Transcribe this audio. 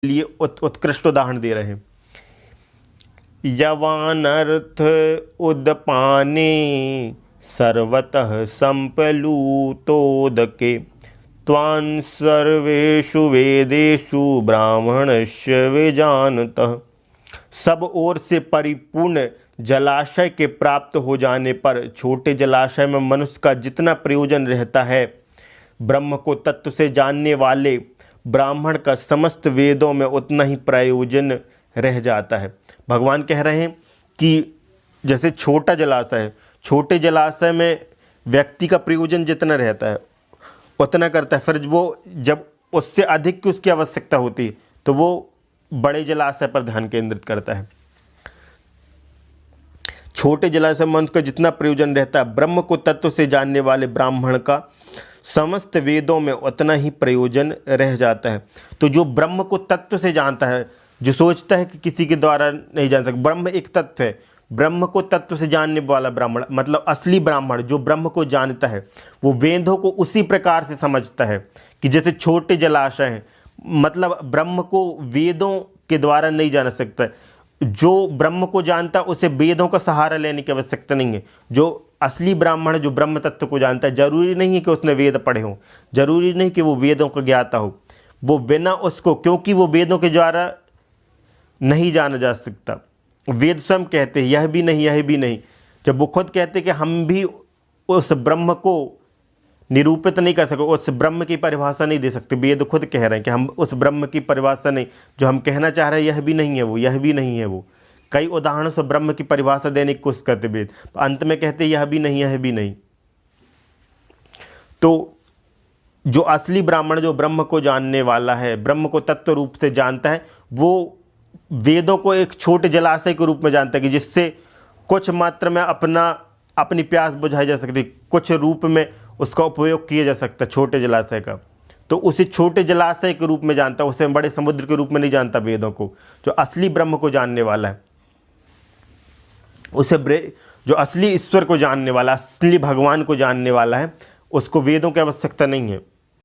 लिए उत्कृष्ट उदाहरण दे रहे हैं। यवानर्थ उदपाने सर्वतः संप्लुतोदके त्वां सर्वेषु वेदेषु ब्राह्मणस्य विजानतः। सब ओर से परिपूर्ण जलाशय के प्राप्त हो जाने पर छोटे जलाशय में मनुष्य का जितना प्रयोजन रहता है, ब्रह्म को तत्व से जानने वाले ब्राह्मण का समस्त वेदों में उतना ही प्रयोजन रह जाता है। भगवान कह रहे हैं कि जैसे छोटा जलाशय है, छोटे जलाशय में व्यक्ति का प्रयोजन जितना रहता है उतना करता है, फिर वो जब उससे अधिक की उसकी आवश्यकता होती है तो वो बड़े जलाशय पर ध्यान केंद्रित करता है। छोटे जलाशय में मनुष्य का जितना प्रयोजन रहता है, ब्रह्म को तत्व से जानने वाले ब्राह्मण का समस्त वेदों में उतना ही प्रयोजन रह जाता है। तो जो ब्रह्म को तत्व से जानता है, जो सोचता है कि किसी के द्वारा नहीं जान सकता, ब्रह्म एक तत्व है, ब्रह्म को तत्व से जानने वाला ब्राह्मण मतलब असली ब्राह्मण जो ब्रह्म को जानता है, वो वेदों को उसी प्रकार से समझता है कि जैसे छोटे जलाशय हैं, मतलब ब्रह्म को वेदों के द्वारा नहीं जान सकता। जो ब्रह्म को जानता उसे वेदों का सहारा लेने की आवश्यकता नहीं है। जो असली ब्राह्मण जो ब्रह्म तत्व को जानता है, जरूरी नहीं है कि उसने वेद पढ़े हों, जरूरी नहीं कि वो वेदों का ज्ञाता हो, वो बिना उसको, क्योंकि वो वेदों के द्वारा नहीं जाना जा सकता। वेद स्वयं कहते हैं यह भी नहीं, यह भी नहीं। जब वो खुद कहते कि हम भी उस ब्रह्म को निरूपित नहीं कर सके, उस ब्रह्म की परिभाषा नहीं दे सकते, वेद खुद कह रहे हैं कि हम उस ब्रह्म की परिभाषा नहीं, जो हम कहना चाह रहे हैं यह भी नहीं है वो, यह भी नहीं है वो। कई उदाहरणों से ब्रह्म की परिभाषा देने की कोशिश करते वेद, अंत में कहते यह भी नहीं, यह भी नहीं। तो जो असली ब्राह्मण जो ब्रह्म को जानने वाला है, ब्रह्म को तत्व रूप से जानता है, वो वेदों को एक छोटे जलाशय के रूप में जानता है कि जिससे कुछ मात्रा में अपनी प्यास बुझाई जा सकती, कुछ रूप में उसका उपयोग किया जा सकता है छोटे जलाशय का। तो उसे छोटे जलाशय के रूप में जानता है, उसे बड़े समुद्र के रूप में नहीं जानता वेदों को। जो असली ब्रह्म को जानने वाला है, उसे जो असली ईश्वर को जानने वाला, असली भगवान को जानने वाला है, उसको वेदों की आवश्यकता नहीं है।